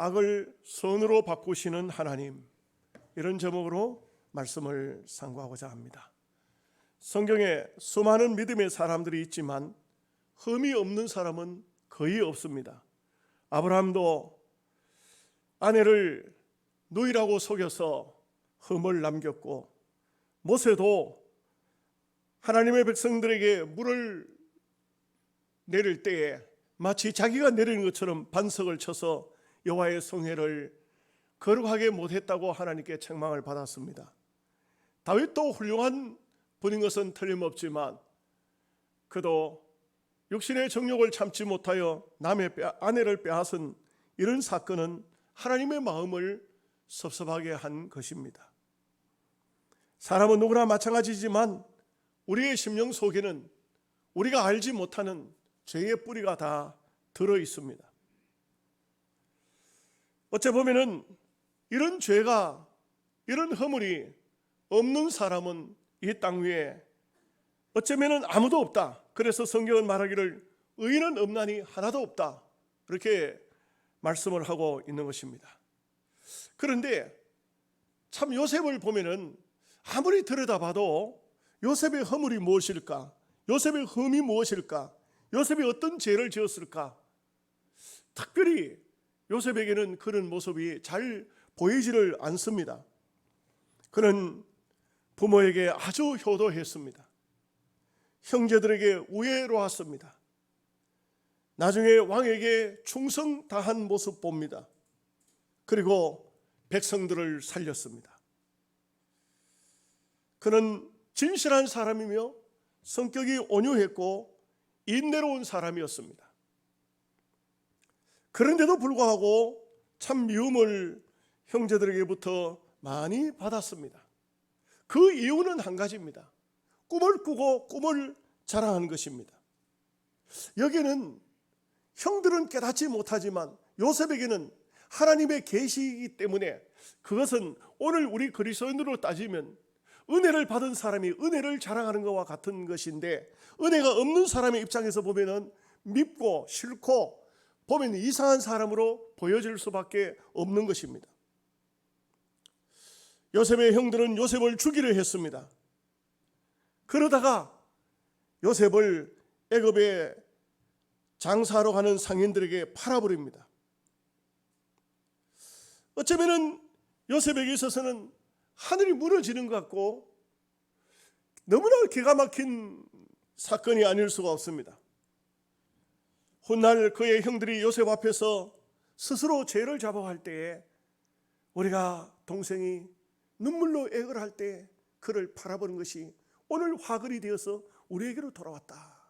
악을 선으로 바꾸시는 하나님, 이런 제목으로 말씀을 상고하고자 합니다. 성경에 수많은 믿음의 사람들이 있지만 흠이 없는 사람은 거의 없습니다. 아브라함도 아내를 누이라고 속여서 흠을 남겼고, 모세도 하나님의 백성들에게 물을 내릴 때에 마치 자기가 내리는 것처럼 반석을 쳐서 여호와의 성회를 거룩하게 못했다고 하나님께 책망을 받았습니다. 다윗도 훌륭한 분인 것은 틀림없지만 그도 육신의 정욕을 참지 못하여 남의 아내를 빼앗은 이런 사건은 하나님의 마음을 섭섭하게 한 것입니다. 사람은 누구나 마찬가지지만 우리의 심령 속에는 우리가 알지 못하는 죄의 뿌리가 다 들어 있습니다. 어째 보면은 이런 죄가, 이런 허물이 없는 사람은 이 땅 위에 어쩌면은 아무도 없다. 그래서 성경은 말하기를 의인은 없나니 하나도 없다, 그렇게 말씀을 하고 있는 것입니다. 그런데 참 요셉을 보면은 아무리 들여다봐도 요셉의 허물이 무엇일까? 요셉의 흠이 무엇일까? 요셉이 어떤 죄를 지었을까? 특별히 요셉에게는 그런 모습이 잘 보이지를 않습니다. 그는 부모에게 아주 효도했습니다. 형제들에게 우애로웠습니다. 나중에 왕에게 충성 다한 모습 봅니다. 그리고 백성들을 살렸습니다. 그는 진실한 사람이며 성격이 온유했고 인내로운 사람이었습니다. 그런데도 불구하고 참 미움을 형제들에게부터 많이 받았습니다. 그 이유는 한 가지입니다. 꿈을 꾸고 꿈을 자랑하는 것입니다. 여기는 형들은 깨닫지 못하지만 요셉에게는 하나님의 계시이기 때문에 그것은 오늘 우리 그리스도인으로 따지면 은혜를 받은 사람이 은혜를 자랑하는 것과 같은 것인데, 은혜가 없는 사람의 입장에서 보면은 밉고 싫고 보면 이상한 사람으로 보여질 수밖에 없는 것입니다. 요셉의 형들은 요셉을 죽이려 했습니다. 그러다가 요셉을 애굽에 장사하러 가는 상인들에게 팔아버립니다. 어쩌면은 요셉에게 있어서는 하늘이 무너지는 것 같고 너무나 기가 막힌 사건이 아닐 수가 없습니다. 훗날 그의 형들이 요셉 앞에서 스스로 죄를 자복할 때에 우리가 동생이 눈물로 애걸할 때 그를 팔아버린 것이 오늘 화근이 되어서 우리에게로 돌아왔다.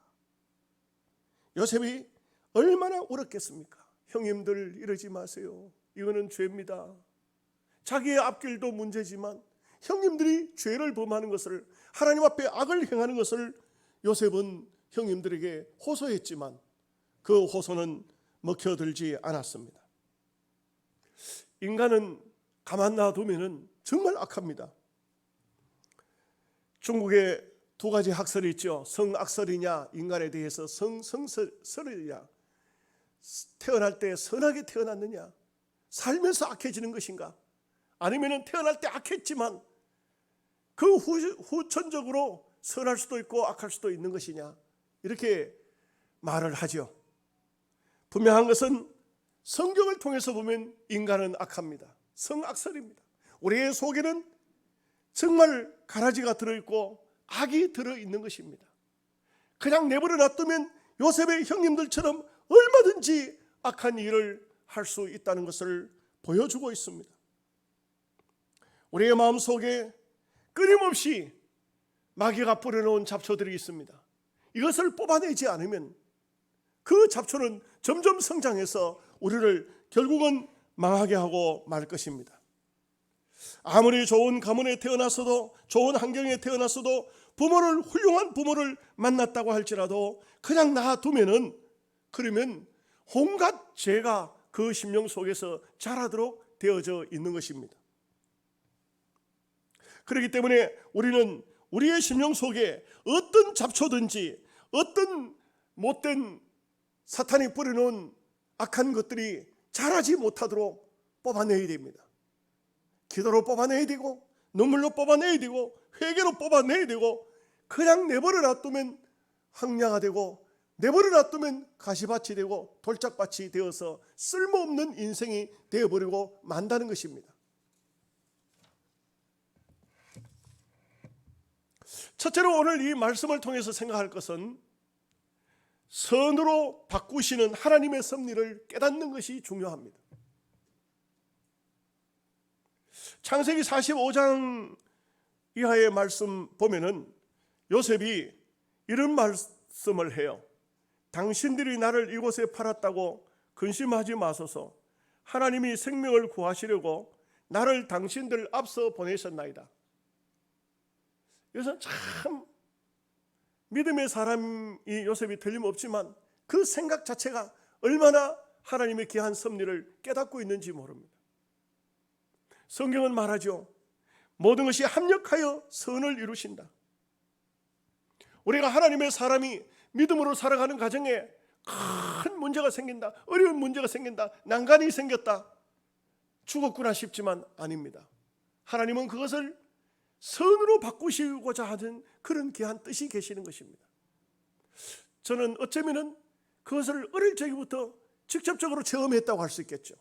요셉이 얼마나 울었겠습니까? 형님들 이러지 마세요. 이거는 죄입니다. 자기의 앞길도 문제지만 형님들이 죄를 범하는 것을, 하나님 앞에 악을 행하는 것을 요셉은 형님들에게 호소했지만 그 호소는 먹혀들지 않았습니다. 인간은 가만 놔두면 정말 악합니다. 중국에 두 가지 학설이 있죠. 성악설이냐, 인간에 대해서 성설이냐. 태어날 때 선하게 태어났느냐, 살면서 악해지는 것인가, 아니면 태어날 때 악했지만 그 후천적으로 선할 수도 있고 악할 수도 있는 것이냐, 이렇게 말을 하죠. 분명한 것은 성경을 통해서 보면 인간은 악합니다. 성악설입니다. 우리의 속에는 정말 가라지가 들어있고 악이 들어있는 것입니다. 그냥 내버려 놔두면 요셉의 형님들처럼 얼마든지 악한 일을 할 수 있다는 것을 보여주고 있습니다. 우리의 마음속에 끊임없이 마귀가 뿌려놓은 잡초들이 있습니다. 이것을 뽑아내지 않으면 그 잡초는 점점 성장해서 우리를 결국은 망하게 하고 말 것입니다. 아무리 좋은 가문에 태어났어도, 좋은 환경에 태어났어도, 훌륭한 부모를 만났다고 할지라도 그냥 놔두면은, 그러면 온갖 죄가 그 심령 속에서 자라도록 되어져 있는 것입니다. 그렇기 때문에 우리는 우리의 심령 속에 어떤 잡초든지, 어떤 못된 사탄이 뿌려놓은 악한 것들이 자라지 못하도록 뽑아내야 됩니다. 기도로 뽑아내야 되고, 눈물로 뽑아내야 되고, 회개로 뽑아내야 되고, 그냥 내버려 놔두면 황야가 되고, 내버려 놔두면 가시밭이 되고 돌짝밭이 되어서 쓸모없는 인생이 되어버리고 만다는 것입니다. 첫째로 오늘 이 말씀을 통해서 생각할 것은 선으로 바꾸시는 하나님의 섭리를 깨닫는 것이 중요합니다. 창세기 45장 이하의 말씀 보면은 요셉이 이런 말씀을 해요. 당신들이 나를 이곳에 팔았다고 근심하지 마소서. 하나님이 생명을 구하시려고 나를 당신들 앞서 보내셨나이다. 그래서 참 믿음의 사람이 요셉이 틀림없지만 그 생각 자체가 얼마나 하나님의 귀한 섭리를 깨닫고 있는지 모릅니다. 성경은 말하죠. 모든 것이 합력하여 선을 이루신다. 우리가 하나님의 사람이 믿음으로 살아가는 가정에 큰 문제가 생긴다, 어려운 문제가 생긴다, 난간이 생겼다, 죽었구나 싶지만 아닙니다. 하나님은 그것을 선으로 바꾸시고자 하는 그런 귀한 뜻이 계시는 것입니다. 저는 어쩌면 그것을 어릴 적부터 직접적으로 체험했다고 할 수 있겠죠.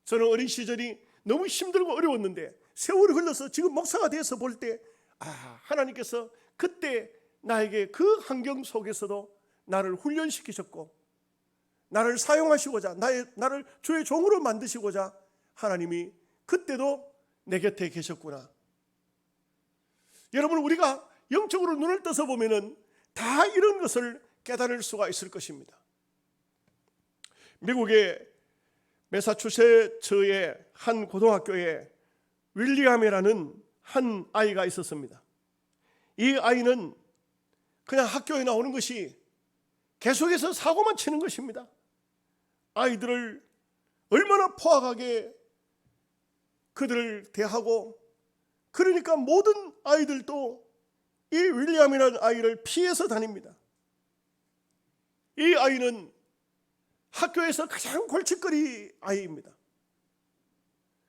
저는 어린 시절이 너무 힘들고 어려웠는데 세월이 흘러서 지금 목사가 돼서 볼 때 하나님께서 그때 나에게 그 환경 속에서도 나를 훈련시키셨고 나를 사용하시고자 나를 주의 종으로 만드시고자 하나님이 그때도 내 곁에 계셨구나. 여러분, 우리가 영적으로 눈을 떠서 보면은 다 이런 것을 깨달을 수가 있을 것입니다. 미국의 매사추세츠의 한 고등학교에 윌리엄이라는 한 아이가 있었습니다. 이 아이는 그냥 학교에 나오는 것이 계속해서 사고만 치는 것입니다. 아이들을 얼마나 포악하게 그들을 대하고, 그러니까 모든 아이들도 이 윌리엄이라는 아이를 피해서 다닙니다. 이 아이는 학교에서 가장 골칫거리 아이입니다.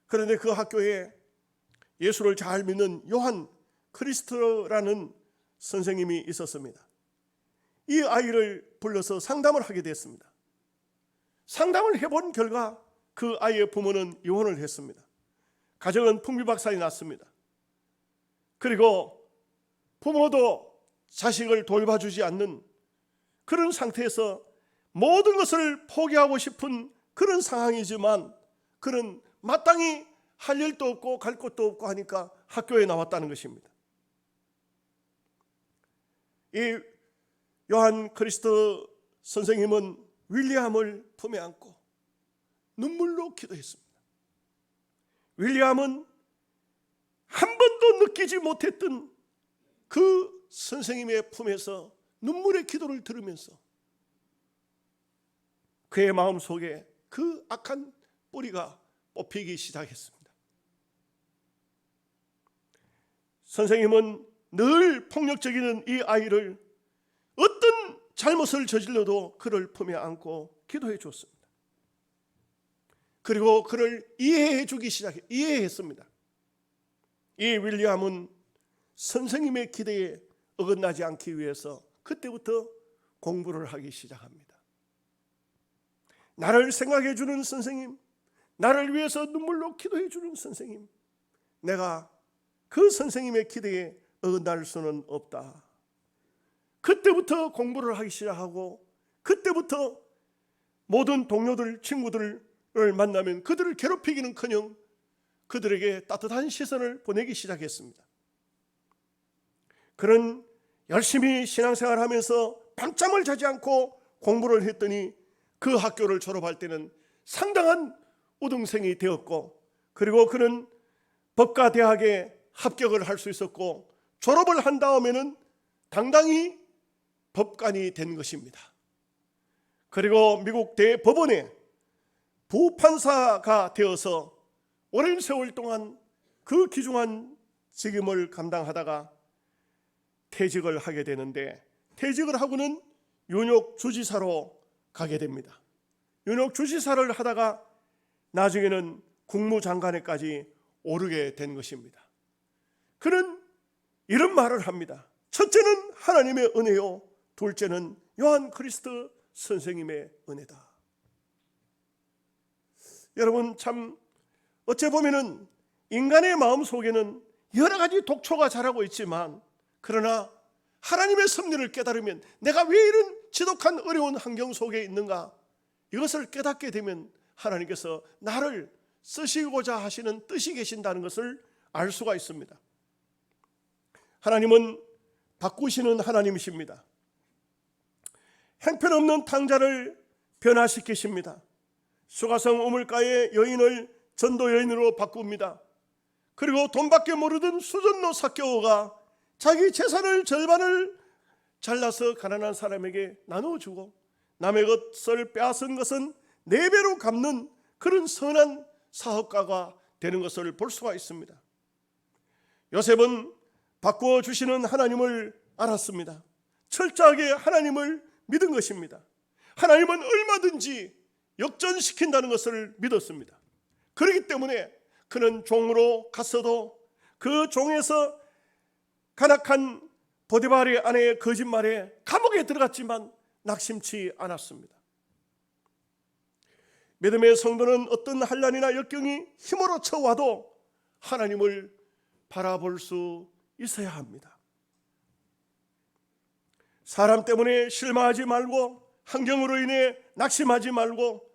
그런데 그 학교에 예수를 잘 믿는 요한 크리스토라는 선생님이 있었습니다. 이 아이를 불러서 상담을 하게 됐습니다. 상담을 해본 결과 그 아이의 부모는 이혼을 했습니다. 가정은 풍비박산이 났습니다. 그리고 부모도 자식을 돌봐주지 않는 그런 상태에서 모든 것을 포기하고 싶은 그런 상황이지만 그는 마땅히 할 일도 없고 갈 곳도 없고 하니까 학교에 나왔다는 것입니다. 이 요한 크리스토 선생님은 윌리엄을 품에 안고 눈물로 기도했습니다. 윌리엄은 한 번도 느끼지 못했던 그 선생님의 품에서 눈물의 기도를 들으면서 그의 마음속에 그 악한 뿌리가 뽑히기 시작했습니다. 선생님은 늘 폭력적인 이 아이를 어떤 잘못을 저질러도 그를 품에 안고 기도해 줬습니다. 그리고 그를 이해했습니다. 이 윌리엄은 선생님의 기대에 어긋나지 않기 위해서 그때부터 공부를 하기 시작합니다. 나를 생각해 주는 선생님, 나를 위해서 눈물로 기도해 주는 선생님, 내가 그 선생님의 기대에 어긋날 수는 없다. 그때부터 공부를 하기 시작하고, 그때부터 모든 동료들, 친구들을 만나면 그들을 괴롭히기는커녕 그들에게 따뜻한 시선을 보내기 시작했습니다. 그는 열심히 신앙생활하면서 밤잠을 자지 않고 공부를 했더니 그 학교를 졸업할 때는 상당한 우등생이 되었고, 그리고 그는 법과대학에 합격을 할 수 있었고, 졸업을 한 다음에는 당당히 법관이 된 것입니다. 그리고 미국 대법원에 부판사가 되어서 오랜 세월 동안 그 귀중한 직임을 감당하다가 퇴직을 하게 되는데, 퇴직을 하고는 윤옥 주지사로 가게 됩니다. 윤옥 주지사를 하다가 나중에는 국무장관에까지 오르게 된 것입니다. 그는 이런 말을 합니다. 첫째는 하나님의 은혜요, 둘째는 요한 그리스도 선생님의 은혜다. 여러분, 참 어째 보면은 인간의 마음 속에는 여러 가지 독초가 자라고 있지만, 그러나 하나님의 섭리를 깨달으면 내가 왜 이런 지독한 어려운 환경 속에 있는가, 이것을 깨닫게 되면 하나님께서 나를 쓰시고자 하시는 뜻이 계신다는 것을 알 수가 있습니다. 하나님은 바꾸시는 하나님이십니다. 형편없는 탕자를 변화시키십니다. 수가성 우물가의 여인을 전도 여인으로 바꿉니다. 그리고 돈밖에 모르던 수전노 삭개오가 자기 재산을 절반을 잘라서 가난한 사람에게 나눠주고 남의 것을 빼앗은 것은 4배로 갚는 그런 선한 사업가가 되는 것을 볼 수가 있습니다. 요셉은 바꾸어 주시는 하나님을 알았습니다. 철저하게 하나님을 믿은 것입니다. 하나님은 얼마든지 역전시킨다는 것을 믿었습니다. 그렇기 때문에 그는 종으로 갔어도 그 종에서 간악한 보디발의 아내의 거짓말에 감옥에 들어갔지만 낙심치 않았습니다. 믿음의 성도는 어떤 환난이나 역경이 힘으로 쳐와도 하나님을 바라볼 수 있어야 합니다. 사람 때문에 실망하지 말고, 환경으로 인해 낙심하지 말고,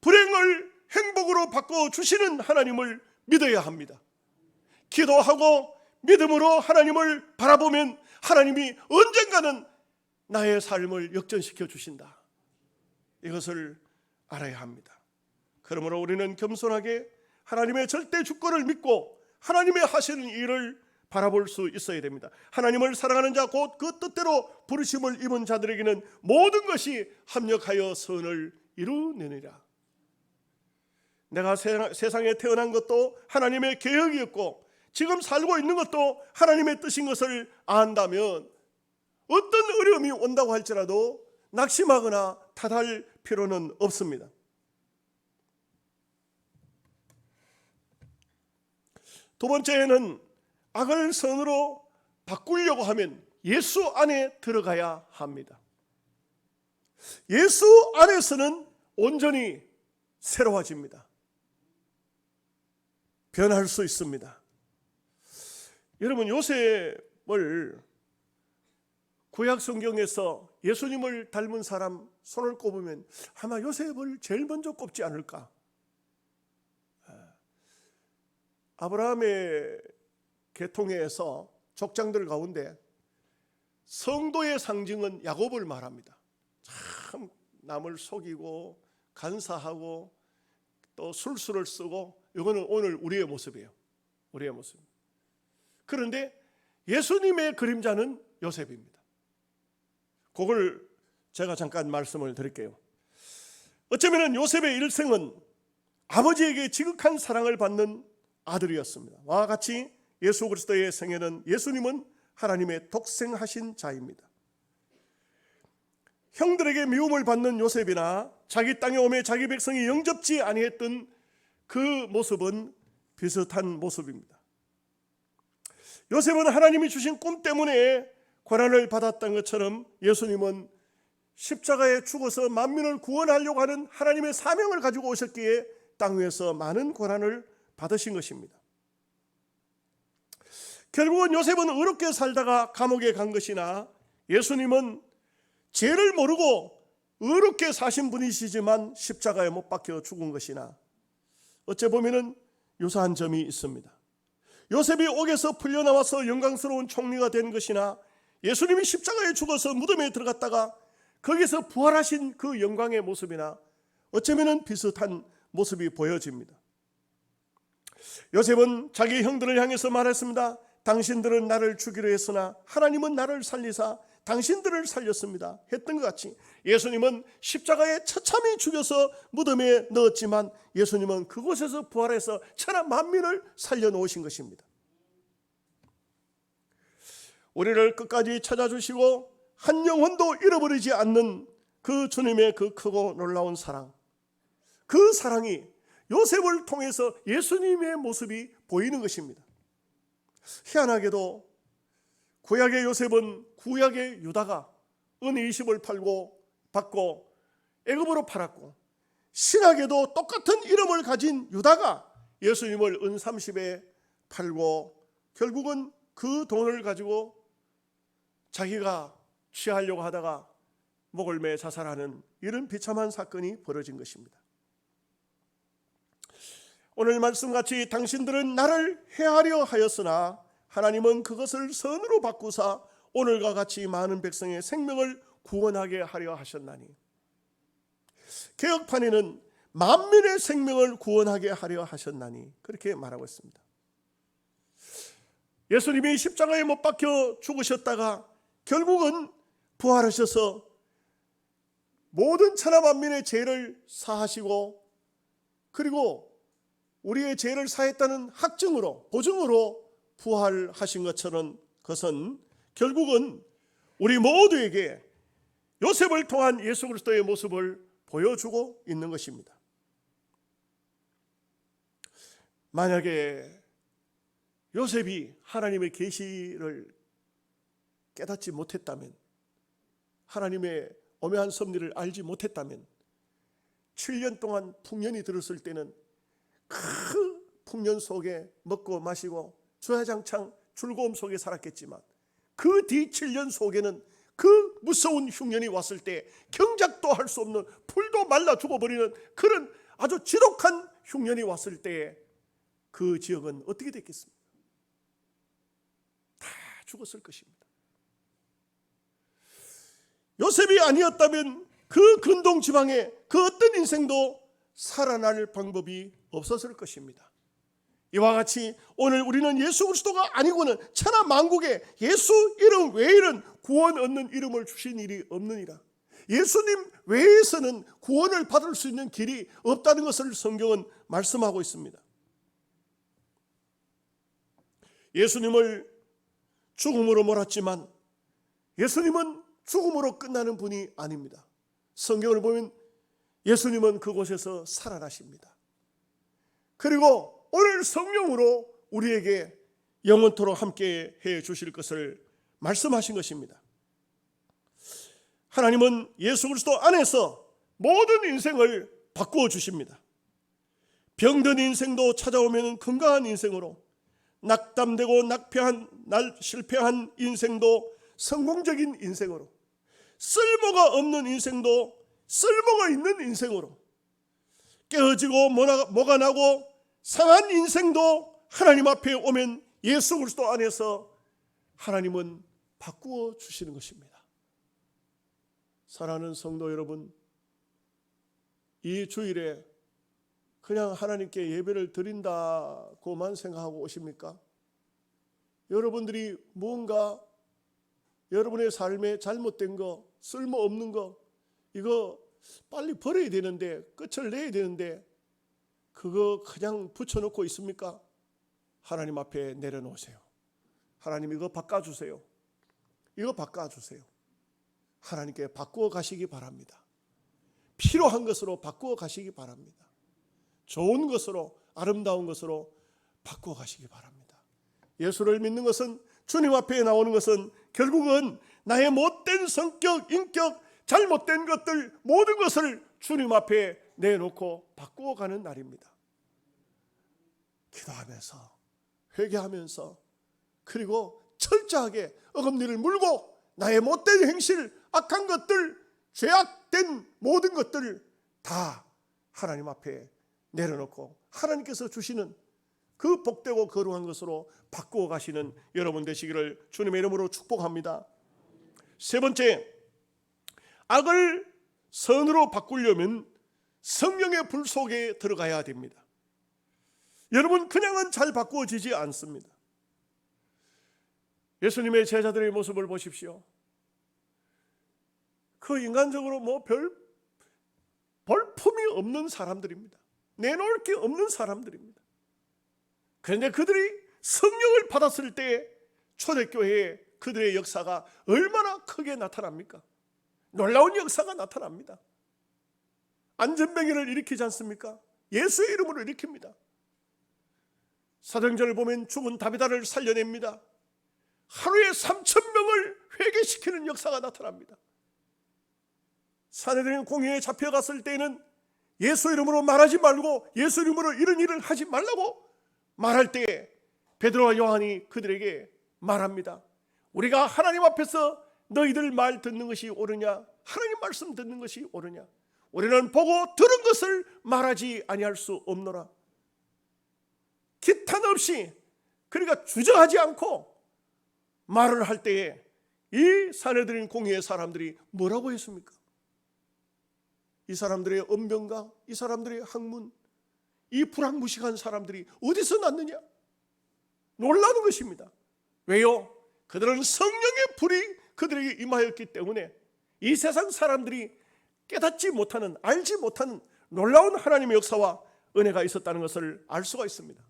불행을 행복으로 바꿔주시는 하나님을 믿어야 합니다. 기도하고 믿음으로 하나님을 바라보면 하나님이 언젠가는 나의 삶을 역전시켜 주신다. 이것을 알아야 합니다. 그러므로 우리는 겸손하게 하나님의 절대 주권을 믿고 하나님의 하시는 일을 바라볼 수 있어야 됩니다. 하나님을 사랑하는 자, 곧 그 뜻대로 부르심을 입은 자들에게는 모든 것이 합력하여 선을 이루느니라. 내가 세상에 태어난 것도 하나님의 계획이었고 지금 살고 있는 것도 하나님의 뜻인 것을 안다면 어떤 어려움이 온다고 할지라도 낙심하거나 탓할 필요는 없습니다. 두 번째는 악을 선으로 바꾸려고 하면 예수 안에 들어가야 합니다. 예수 안에서는 온전히 새로워집니다. 변할 수 있습니다. 여러분, 요셉을 구약 성경에서 예수님을 닮은 사람 손을 꼽으면 아마 요셉을 제일 먼저 꼽지 않을까. 아브라함의 계통에서 족장들 가운데 성도의 상징은 야곱을 말합니다. 참 남을 속이고 간사하고 또 술수를 쓰고, 이거는 오늘 우리의 모습이에요. 우리의 모습. 그런데 예수님의 그림자는 요셉입니다. 그걸 제가 잠깐 말씀을 드릴게요. 어쩌면 요셉의 일생은 아버지에게 지극한 사랑을 받는 아들이었습니다. 와 같이 예수 그리스도의 생애는, 예수님은 하나님의 독생하신 자입니다. 형들에게 미움을 받는 요셉이나 자기 땅에 오매 자기 백성이 영접지 아니했던 그 모습은 비슷한 모습입니다. 요셉은 하나님이 주신 꿈 때문에 고난을 받았던 것처럼 예수님은 십자가에 죽어서 만민을 구원하려고 하는 하나님의 사명을 가지고 오셨기에 땅 위에서 많은 고난을 받으신 것입니다. 결국은 요셉은 의롭게 살다가 감옥에 간 것이나, 예수님은 죄를 모르고 의롭게 사신 분이시지만 십자가에 못 박혀 죽은 것이나, 어째 보면은 유사한 점이 있습니다. 요셉이 옥에서 풀려나와서 영광스러운 총리가 된 것이나, 예수님이 십자가에 죽어서 무덤에 들어갔다가 거기서 부활하신 그 영광의 모습이나 어쩌면 비슷한 모습이 보여집니다. 요셉은 자기 형들을 향해서 말했습니다. 당신들은 나를 죽이려 했으나 하나님은 나를 살리사 당신들을 살렸습니다. 했던 것 같이 예수님은 십자가에 처참히 죽여서 무덤에 넣었지만 예수님은 그곳에서 부활해서 천하 만민을 살려놓으신 것입니다. 우리를 끝까지 찾아주시고 한 영혼도 잃어버리지 않는 그 주님의 그 크고 놀라운 사랑, 그 사랑이 요셉을 통해서 예수님의 모습이 보이는 것입니다. 희한하게도 구약의 요셉은 구약의 유다가 은 20을 받고 애굽으로 팔았고, 신약에도 똑같은 이름을 가진 유다가 예수님을 은 30에 팔고 결국은 그 돈을 가지고 자기가 취하려고 하다가 목을 매 자살하는 이런 비참한 사건이 벌어진 것입니다. 오늘 말씀같이 당신들은 나를 해하려 하였으나 하나님은 그것을 선으로 바꾸사 오늘과 같이 많은 백성의 생명을 구원하게 하려 하셨나니, 개역판에는 만민의 생명을 구원하게 하려 하셨나니 그렇게 말하고 있습니다. 예수님이 십자가에 못 박혀 죽으셨다가 결국은 부활하셔서 모든 천하 만민의 죄를 사하시고, 그리고 우리의 죄를 사했다는 학증으로, 보증으로 부활하신 것처럼 그것은 결국은 우리 모두에게 요셉을 통한 예수 그리스도의 모습을 보여주고 있는 것입니다. 만약에 요셉이 하나님의 계시를 깨닫지 못했다면, 하나님의 오묘한 섭리를 알지 못했다면 7년 동안 풍년이 들었을 때는 큰 풍년 속에 먹고 마시고 주야장창 즐거움 속에 살았겠지만, 그 뒤 7년 속에는 그 무서운 흉년이 왔을 때 경작도 할 수 없는, 풀도 말라 죽어버리는 그런 아주 지독한 흉년이 왔을 때 그 지역은 어떻게 됐겠습니까? 다 죽었을 것입니다. 요셉이 아니었다면 그 근동 지방에 그 어떤 인생도 살아날 방법이 없었을 것입니다. 이와 같이 오늘 우리는 예수 그리스도가 아니고는 천하 만국에 예수 이름 외에는 구원 얻는 이름을 주신 일이 없느니라. 예수님 외에서는 구원을 받을 수 있는 길이 없다는 것을 성경은 말씀하고 있습니다. 예수님을 죽음으로 몰았지만 예수님은 죽음으로 끝나는 분이 아닙니다. 성경을 보면 예수님은 그곳에서 살아나십니다. 그리고 오늘 성령으로 우리에게 영원토록 함께 해 주실 것을 말씀하신 것입니다. 하나님은 예수 그리스도 안에서 모든 인생을 바꾸어 주십니다. 병든 인생도 찾아오면 건강한 인생으로, 낙담되고 실패한 인생도 성공적인 인생으로, 쓸모가 없는 인생도 쓸모가 있는 인생으로, 깨어지고 뭐가 나고 상한 인생도 하나님 앞에 오면 예수 그리스도 안에서 하나님은 바꾸어 주시는 것입니다. 사랑하는 성도 여러분, 이 주일에 그냥 하나님께 예배를 드린다고만 생각하고 오십니까? 여러분들이 무언가 여러분의 삶에 잘못된 거, 쓸모없는 거, 이거 빨리 버려야 되는데, 끝을 내야 되는데 그거 그냥 붙여놓고 있습니까? 하나님 앞에 내려놓으세요. 하나님 이거 바꿔주세요. 이거 바꿔주세요. 하나님께 바꾸어 가시기 바랍니다. 필요한 것으로 바꾸어 가시기 바랍니다. 좋은 것으로, 아름다운 것으로 바꾸어 가시기 바랍니다. 예수를 믿는 것은, 주님 앞에 나오는 것은 결국은 나의 못된 성격, 인격, 잘못된 것들 모든 것을 주님 앞에 내놓고 바꾸어 가는 날입니다. 기도하면서, 회개하면서, 그리고 철저하게 어금니를 물고 나의 못된 행실, 악한 것들, 죄악된 모든 것들을 다 하나님 앞에 내려놓고 하나님께서 주시는 그 복되고 거룩한 것으로 바꾸어 가시는 여러분 되시기를 주님의 이름으로 축복합니다. 세 번째, 악을 선으로 바꾸려면 성령의 불 속에 들어가야 됩니다. 여러분, 그냥은 잘 바꾸어지지 않습니다. 예수님의 제자들의 모습을 보십시오. 그 인간적으로 볼품이 없는 사람들입니다. 내놓을 게 없는 사람들입니다. 그런데 그들이 성령을 받았을 때 초대교회에 그들의 역사가 얼마나 크게 나타납니까? 놀라운 역사가 나타납니다. 안전병기를 일으키지 않습니까? 예수의 이름으로 일으킵니다. 사도행전을 보면 죽은 다비다를 살려냅니다. 하루에 3,000명을 회개시키는 역사가 나타납니다. 사내들은 공회에 잡혀갔을 때에는 예수 이름으로 말하지 말고 예수 이름으로 이런 일을 하지 말라고 말할 때에 베드로와 요한이 그들에게 말합니다. 우리가 하나님 앞에서 너희들 말 듣는 것이 옳으냐, 하나님 말씀 듣는 것이 옳으냐, 우리는 보고 들은 것을 말하지 아니할 수 없노라. 기탄 없이, 그러니까 주저하지 않고 말을 할 때에 이 사내들인 공회의 사람들이 뭐라고 했습니까? 이 사람들의 언변과 이 사람들의 학문, 이 불황무식한 사람들이 어디서 났느냐? 놀라는 것입니다. 왜요? 그들은 성령의 불이 그들에게 임하였기 때문에 이 세상 사람들이 깨닫지 못하는, 알지 못하는 놀라운 하나님의 역사와 은혜가 있었다는 것을 알 수가 있습니다.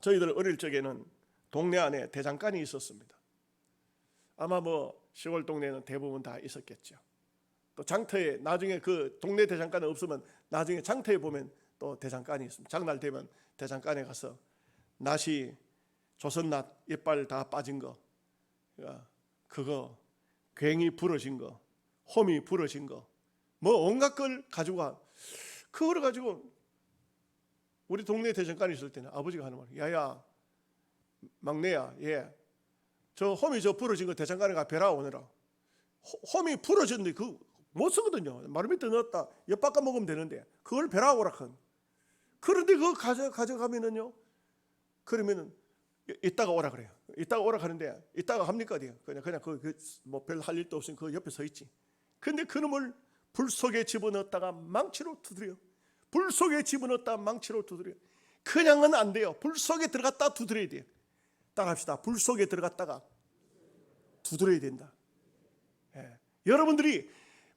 저희들 어릴 적에는 동네 안에 대장간이 있었습니다. 아마 시골 동네는 대부분 다 있었겠죠. 또 장터에 나중에 그 동네 대장간이 없으면 나중에 장터에 보면 또 대장간이 있습니다. 장날 되면 대장간에 가서 낫이 조선낫 이빨 다 빠진 거, 그거 괭이 부러진 거, 홈이 부러진 거, 온갖 걸 가지고 가. 그걸 가지고 우리 동네 대장간이 있을 때는 아버지가 하는 말, 야야 막내야, 저 홈이 부러진 거 대장간에 가 벼라 오느라. 홈이 부러졌는데 그 못 쓰거든요. 마루 밑에 넣었다 엿바꿔 먹으면 되는데 그걸 벼라 오라 한. 그런데 그거 가져가면은요, 그러면은 이따가 오라 그래요. 이따가 오라 하는데 이따가 합니까? 그냥 별 할 일도 없으니 그 옆에 서 있지. 근데 그놈을 불 속에 집어넣었다가 망치로 두드려. 불 속에 집어넣었다가 망치로 두드려. 그냥은 안 돼요. 불 속에 들어갔다 두드려야 돼요. 따라합시다. 불 속에 들어갔다가 두드려야 된다. 여러분들이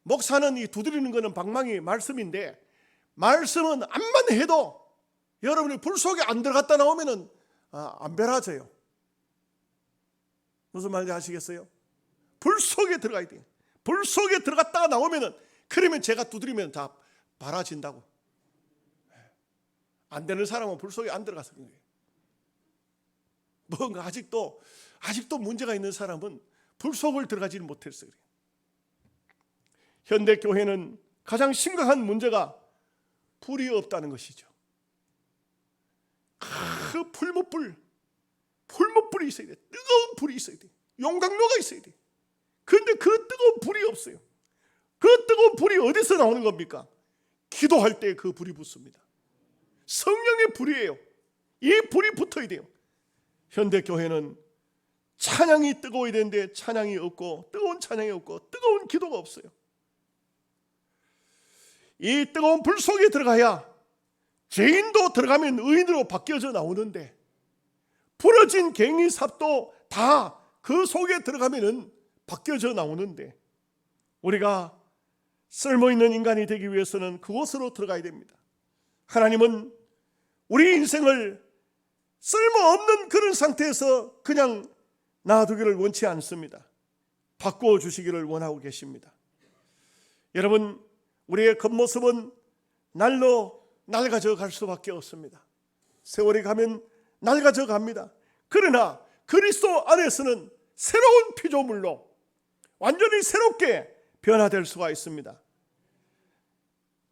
목사는 이 두드리는 것은 방망이 말씀인데, 말씀은 암만 해도 여러분이 불 속에 안 들어갔다 나오면은 안 배라져요. 무슨 말인지 아시겠어요? 불 속에 들어가야 돼요. 불 속에 들어갔다가 나오면은, 그러면 제가 두드리면 다 바라진다고. 안 되는 사람은 불 속에 안 들어가서 그런 거예요. 뭔가 아직도 문제가 있는 사람은 불 속을 들어가지는 못했어요. 현대 교회는 가장 심각한 문제가 불이 없다는 것이죠. 그 풀무불이 있어야 돼. 뜨거운 불이 있어야 돼. 용광로가 있어야 돼. 그런데 그 뜨거운 불이 없어요. 그 뜨거운 불이 어디서 나오는 겁니까? 기도할 때 그 불이 붙습니다. 성령의 불이에요. 이 불이 붙어야 돼요. 현대 교회는 찬양이 뜨거워야 되는데 찬양이 없고, 뜨거운 찬양이 없고, 뜨거운 기도가 없어요. 이 뜨거운 불 속에 들어가야 죄인도 들어가면 의인으로 바뀌어져 나오는데, 부러진 괭이 삽도 다 그 속에 들어가면 바뀌어져 나오는데, 우리가 쓸모있는 인간이 되기 위해서는 그곳으로 들어가야 됩니다. 하나님은 우리 인생을 쓸모없는 그런 상태에서 그냥 놔두기를 원치 않습니다. 바꾸어 주시기를 원하고 계십니다. 여러분, 우리의 겉모습은 날로 낡아져 갈 수밖에 없습니다. 세월이 가면 낡아져 갑니다. 그러나 그리스도 안에서는 새로운 피조물로 완전히 새롭게 변화될 수가 있습니다.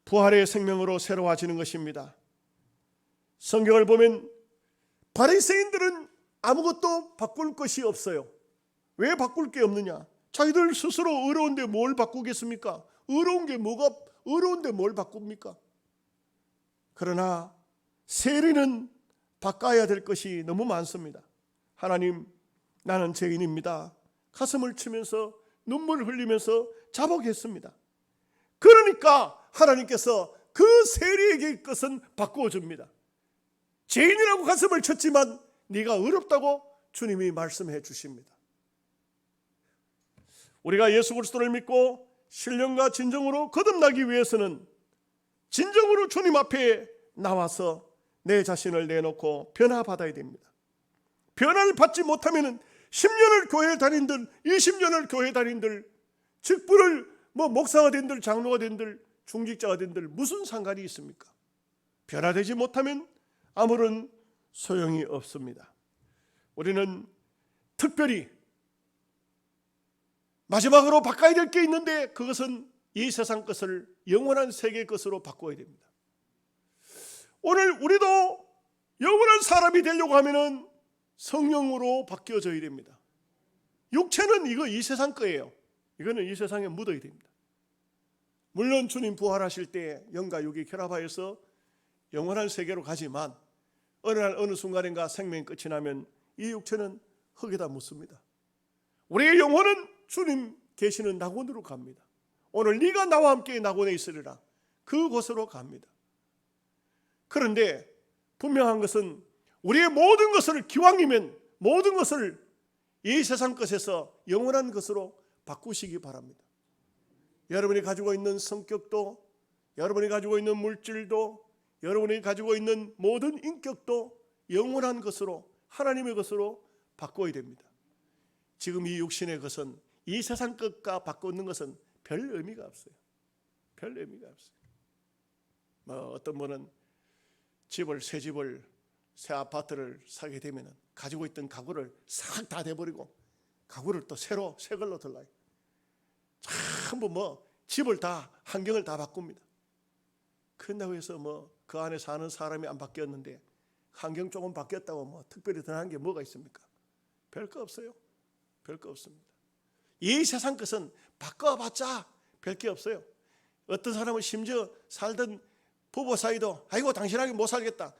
부활의 생명으로 새로워지는 것입니다. 성경을 보면 바리새인들은 아무것도 바꿀 것이 없어요. 왜 바꿀 게 없느냐? 자기들 스스로 의로운데 뭘 바꾸겠습니까? 의로운데 뭘 바꿉니까? 그러나 세리는 바꿔야 될 것이 너무 많습니다. 하나님, 나는 죄인입니다. 가슴을 치면서 눈물을 흘리면서 자복했습니다. 그러니까 하나님께서 그 세리에게 것은 바꾸어 줍니다. 죄인이라고 가슴을 쳤지만 네가 의롭다고 주님이 말씀해 주십니다. 우리가 예수 그리스도를 믿고 신령과 진정으로 거듭나기 위해서는 진정으로 주님 앞에 나와서 내 자신을 내놓고 변화받아야 됩니다. 변화를 받지 못하면 10년을 교회 다닌들, 20년을 교회 다닌들, 직분을 목사가 된들 장로가 된들 중직자가 된들 무슨 상관이 있습니까? 변화되지 못하면 아무런 소용이 없습니다. 우리는 특별히 마지막으로 바꿔야 될 게 있는데 그것은 이 세상 것을 영원한 세계 것으로 바꿔야 됩니다. 오늘 우리도 영원한 사람이 되려고 하면은 성령으로 바뀌어져야 됩니다. 육체는 이거 이 세상 거예요. 이거는 이 세상에 묻어야 됩니다. 물론 주님 부활하실 때 영과 육이 결합하여서 영원한 세계로 가지만 어느 날 어느 순간인가 생명이 끝이 나면 이 육체는 흙에다 묻습니다. 우리의 영혼은 주님 계시는 낙원으로 갑니다. 오늘 네가 나와 함께 낙원에 있으리라. 그곳으로 갑니다. 그런데 분명한 것은 우리의 모든 것을 기왕이면 모든 것을 이 세상 것에서 영원한 것으로 바꾸시기 바랍니다. 여러분이 가지고 있는 성격도, 여러분이 가지고 있는 물질도, 여러분이 가지고 있는 모든 인격도 영원한 것으로, 하나님의 것으로 바꿔야 됩니다. 지금 이 육신의 것은, 이 세상 것과 바꾸는 것은 별 의미가 없어요. 별 의미가 없어요. 어떤 분은 새 집을, 새 아파트를 사게 되면 가지고 있던 가구를 싹 다 내버리고 가구를 또 새로 새 걸로 들라요. 전부 집을 다, 환경을 다 바꿉니다. 그런다고 해서 그 안에 사는 사람이 안 바뀌었는데 환경 조금 바뀌었다고 특별히 드러난 게 뭐가 있습니까? 별거 없어요. 별거 없습니다. 이 세상 것은 바꿔봤자 별게 없어요. 어떤 사람은 심지어 살던 부부 사이도 아이고 당신하고 못 살겠다.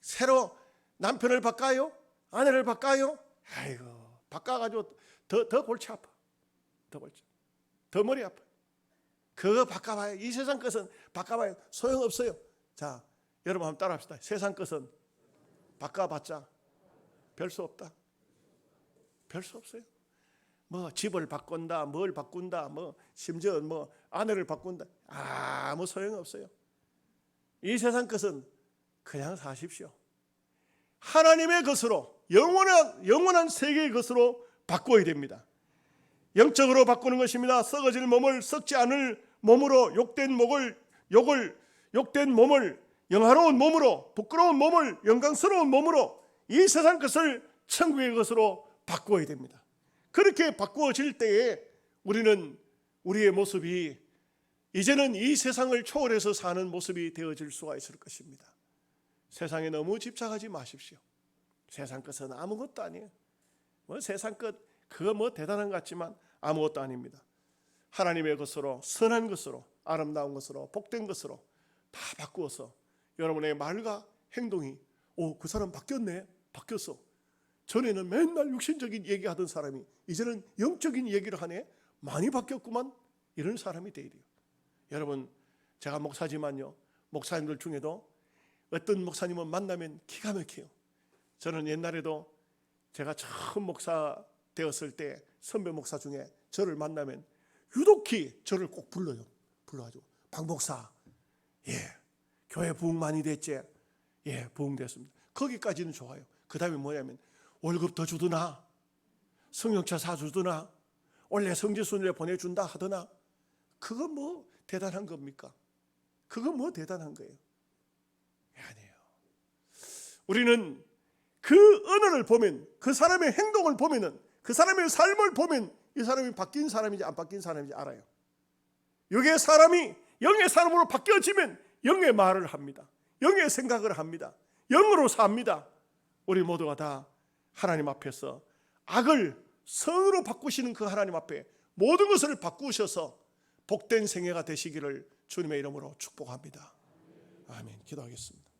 새로 남편을 바꿔요? 아내를 바꿔요? 아이고 바꿔가지고 더 골치 아파. 더 머리 아파. 그거 바꿔봐요. 이 세상 것은 바꿔봐요. 소용없어요. 자, 여러분 한번 따라합시다. 세상 것은 바꿔봤자 별 수 없다. 별 수 없어요. 집을 바꾼다, 뭘 바꾼다, 심지어 아내를 바꾼다. 아무 소용없어요. 이 세상 것은 그냥 사십시오. 하나님의 것으로, 영원한 세계의 것으로 바꿔야 됩니다. 영적으로 바꾸는 것입니다. 썩어질 몸을 썩지 않을 몸으로, 욕된 몸을 영화로운 몸으로, 부끄러운 몸을 영광스러운 몸으로, 이 세상 것을 천국의 것으로 바꾸어야 됩니다. 그렇게 바꾸어질 때에 우리는 우리의 모습이 이제는 이 세상을 초월해서 사는 모습이 되어질 수가 있을 것입니다. 세상에 너무 집착하지 마십시오. 세상 것은 아무것도 아니에요. 세상 것 그거 대단한 것 같지만 아무것도 아닙니다. 하나님의 것으로, 선한 것으로, 아름다운 것으로, 복된 것으로 다 바꾸어서 여러분의 말과 행동이 그 사람 바뀌었네, 바뀌었어. 전에는 맨날 육신적인 얘기하던 사람이 이제는 영적인 얘기를 하네, 많이 바뀌었구만. 이런 사람이 돼야 돼요. 여러분, 제가 목사지만요, 목사님들 중에도 어떤 목사님을 만나면 기가 막혀요. 저는 옛날에도 제가 처음 목사 되었을 때 선배 목사 중에 저를 만나면 유독히 저를 꼭 불러가지고 박 목사, 교회 부흥 많이 됐지? 부흥됐습니다. 거기까지는 좋아요. 그 다음에 뭐냐면 월급 더 주더나, 성령차 사주더나, 원래 성지순례 보내준다 하더나. 그거 대단한 겁니까? 그거 대단한 거예요? 아니에요. 우리는 그 언어를 보면, 그 사람의 행동을 보면은, 그 사람의 삶을 보면 이 사람이 바뀐 사람인지 안 바뀐 사람인지 알아요. 여기에 사람이 영의 사람으로 바뀌어지면 영의 말을 합니다. 영의 생각을 합니다. 영으로 삽니다. 우리 모두가 다 하나님 앞에서 악을 선으로 바꾸시는 그 하나님 앞에 모든 것을 바꾸셔서 복된 생애가 되시기를 주님의 이름으로 축복합니다. 아멘. 기도하겠습니다.